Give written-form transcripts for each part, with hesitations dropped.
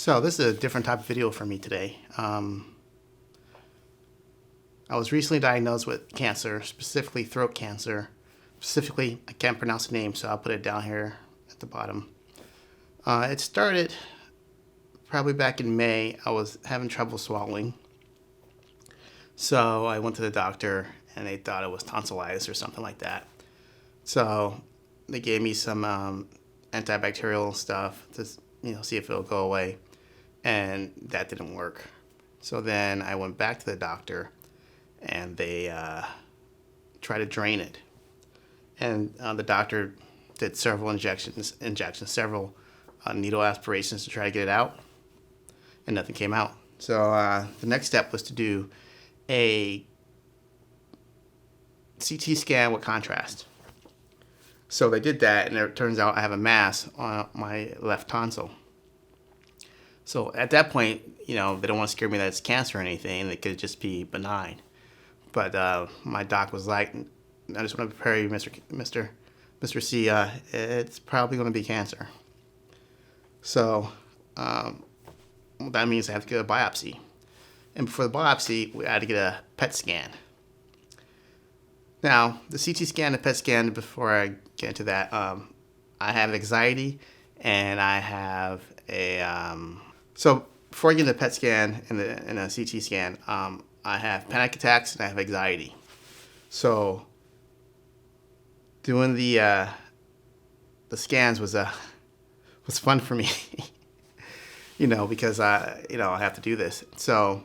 So this is a different type of video for me today. I was recently diagnosed with cancer, specifically throat cancer. Specifically, I can't pronounce the name, so I'll put it down here at the bottom. It started probably back in May. I was having trouble swallowing. So I went to the doctor, and they thought it was tonsillitis or something like that. So they gave me some antibacterial stuff to see if it'll go away. And that didn't work. So then I went back to the doctor, and they tried to drain it. And the doctor did several injections, several needle aspirations to try to get it out, and nothing came out. So the next step was to do a CT scan with contrast. So they did that, and it turns out I have a mass on my left tonsil. So at that point, they don't want to scare me that it's cancer or anything. It could just be benign. But my doc was like, I just want to prepare you, Mr. C, it's probably going to be cancer. So that means I have to get a biopsy. And before the biopsy, we had to get a PET scan. Now, the CT scan and PET scan, before I get into that, I have anxiety and I have a... So before I get into the PET scan and a CT scan, I have panic attacks and I have anxiety. So doing the scans was fun for me, because I have to do this. So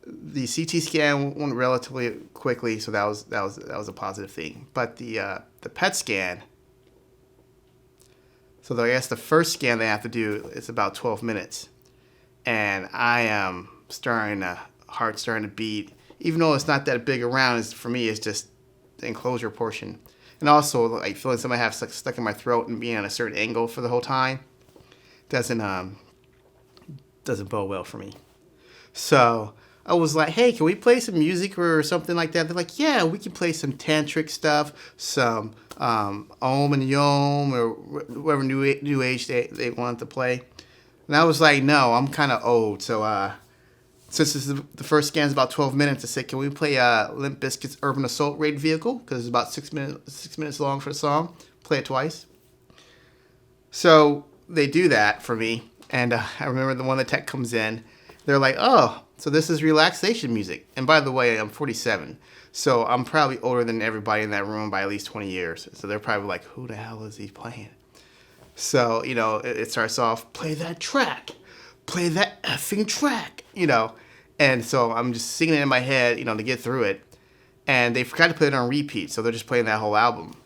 the CT scan went relatively quickly, so that was a positive thing. But the PET scan. So I guess the first scan they have to do is about 12 minutes. And I am heart starting to beat. Even though it's not that big around, for me, it's just the enclosure portion. And also, like, feeling something I have stuck in my throat and being at a certain angle for the whole time doesn't bode well for me. So I was like, hey, can we play some music or something like that? They're like, yeah, we can play some tantric stuff, some Om and Yom, or whatever new age they wanted to play. And I was like, no, I'm kind of old. So since this is the first scan is about 12 minutes, I said, can we play Limp Bizkit's Urban Assault Raid Vehicle? Because it's about 6 minutes long for the song. Play it twice. So they do that for me. And I remember the one the tech comes in. They're like, oh, so this is relaxation music. And by the way, I'm 47. So I'm probably older than everybody in that room by at least 20 years. So they're probably like, who the hell is he playing? So, it starts off, play that track. Play that effing track, And so I'm just singing it in my head, to get through it. And they forgot to put it on repeat. So they're just playing that whole album.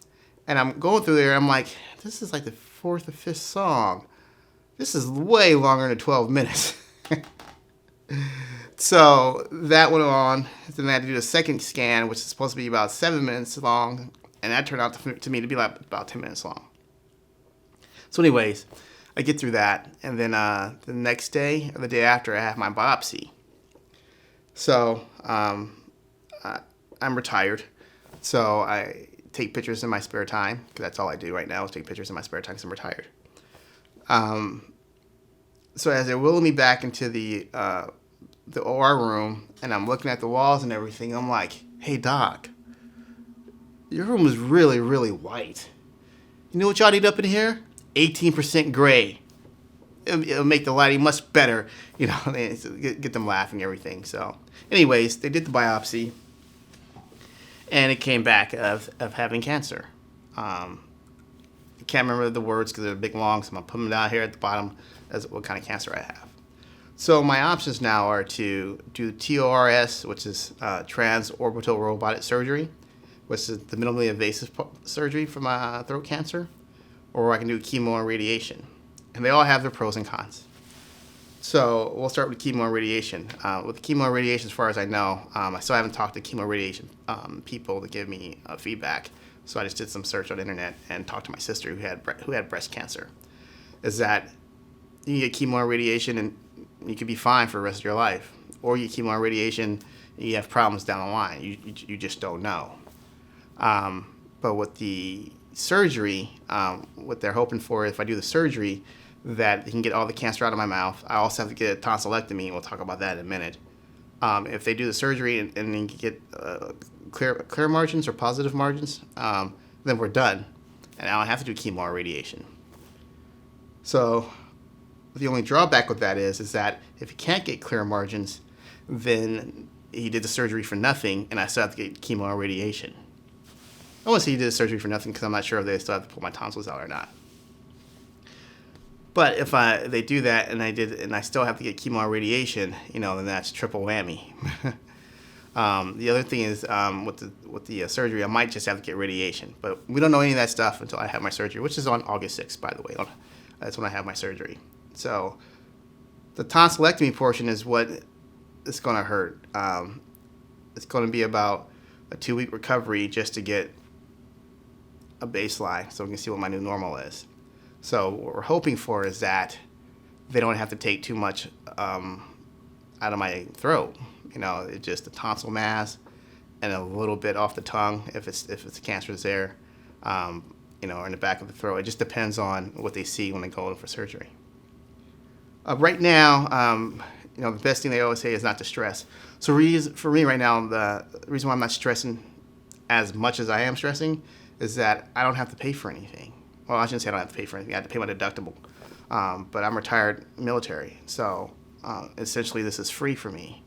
And I'm going through there. I'm like, this is like the fourth or fifth song. This is way longer than 12 minutes. So that went on. Then I had to do the second scan, which is supposed to be about 7 minutes long. And that turned out to me to be like about 10 minutes long. So anyways, I get through that. And then the next day or the day after, I have my biopsy. So I'm retired. So I take pictures in my spare time. Because that's all I do right now is take pictures in my spare time because I'm retired. So as they're wheeling me back into the OR room, and I'm looking at the walls and everything, I'm like, hey, doc, your room is really, really white. You know what y'all need up in here? 18% gray. It'll make the lighting much better, get them laughing and everything. So anyways, they did the biopsy, and it came back of having cancer. I can't remember the words because they're big long, so I'm going to put them down here at the bottom as what kind of cancer I have. So my options now are to do TORS, which is transorbital robotic surgery, which is the minimally invasive surgery for my throat cancer, or I can do chemo and radiation. And they all have their pros and cons. So we'll start with chemo and radiation. With chemo and radiation, as far as I know, I still haven't talked to chemo and radiation people to give me feedback. So I just did some search on the internet and talked to my sister who had breast cancer. Is that you get chemo and radiation and you could be fine for the rest of your life, or you get chemo and radiation and you have problems down the line. You just don't know. But with the surgery, what they're hoping for, if I do the surgery, that they can get all the cancer out of my mouth. I also have to get a tonsillectomy, and we'll talk about that in a minute. If they do the surgery and then get clear margins or positive margins, then we're done, and I don't have to do chemo or radiation. So the only drawback with that is that if you can't get clear margins, then he did the surgery for nothing, and I still have to get chemo or radiation. I won't say he did the surgery for nothing because I'm not sure if they still have to pull my tonsils out or not. But if they do that and I still have to get chemo or radiation, then that's triple whammy. The other thing is with the surgery, I might just have to get radiation, but we don't know any of that stuff until I have my surgery, which is on August 6th, by the way. That's when I have my surgery. So the tonsillectomy portion is what is going to hurt. It's going to be about a 2-week recovery just to get a baseline so we can see what my new normal is. So what we're hoping for is that they don't have to take too much out of my throat. It's just a tonsil mass and a little bit off the tongue if it's cancer is there, or in the back of the throat. It just depends on what they see when they go in for surgery. Right now, the best thing they always say is not to stress. So for me right now, the reason why I'm not stressing as much as I am stressing is that I don't have to pay for anything. Well, I shouldn't say I don't have to pay for anything. I have to pay my deductible. But I'm retired military, so essentially this is free for me.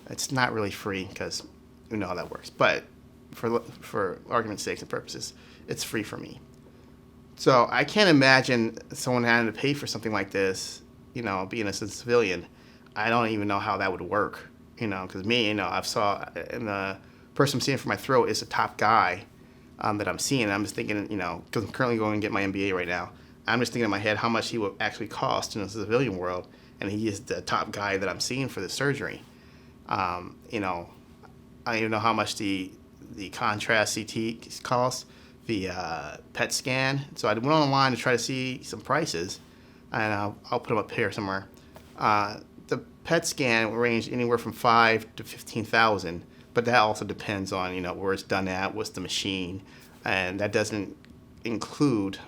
It's not really free because we know how that works. But for argument's sake and purposes, it's free for me. So I can't imagine someone having to pay for something like this, being a civilian. I don't even know how that would work, because me, I've saw, and the person I'm seeing for my throat is a top guy that I'm seeing. I'm just thinking, because I'm currently going to get my MBA right now. I'm just thinking in my head how much he would actually cost in the civilian world, and he is the top guy that I'm seeing for the surgery. I don't even know how much the contrast CT costs, the PET scan. So I went online to try to see some prices, and I'll put them up here somewhere. The PET scan will range anywhere from $5,000 to $15,000, but that also depends on where it's done at, what's the machine, and that doesn't include,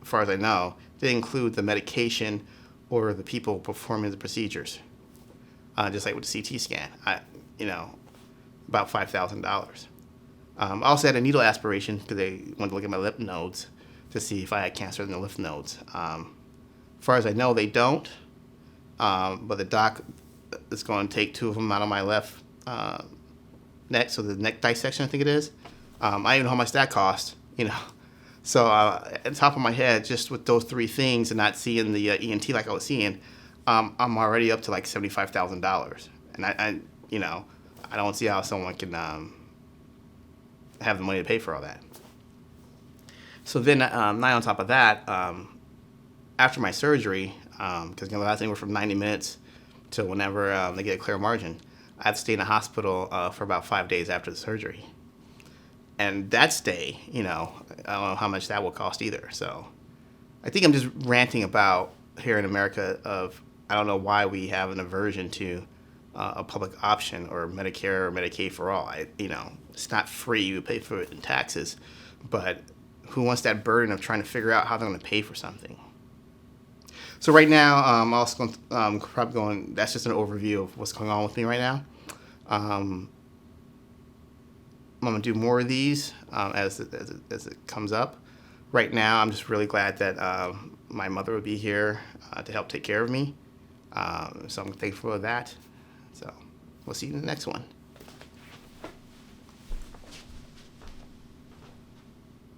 as far as I know, they include the medication or the people performing the procedures. Just like with the CT scan, about $5,000. I also had a needle aspiration because they wanted to look at my lymph nodes to see if I had cancer in the lymph nodes. As far as I know, they don't. But the doc is going to take 2 of them out of my left neck, so the neck dissection, I think it is. I don't even know how much that cost, So at the top of my head, just with those 3 things and not seeing the ENT like I was seeing, I'm already up to like $75,000. And I don't see how someone can have the money to pay for all that. So then, now on top of that, after my surgery, because the last thing were from 90 minutes to whenever they get a clear margin, I had to stay in the hospital for about 5 days after the surgery. And that stay, I don't know how much that will cost either. So I think I'm just ranting about here in America I don't know why we have an aversion to a public option or Medicare or Medicaid for all. It's not free. You pay for it in taxes. But who wants that burden of trying to figure out how they're going to pay for something? So right now, I'm also probably going, that's just an overview of what's going on with me right now. I'm going to do more of these as it comes up. Right now, I'm just really glad that my mother would be here to help take care of me. So I'm thankful for that. So we'll see you in the next one.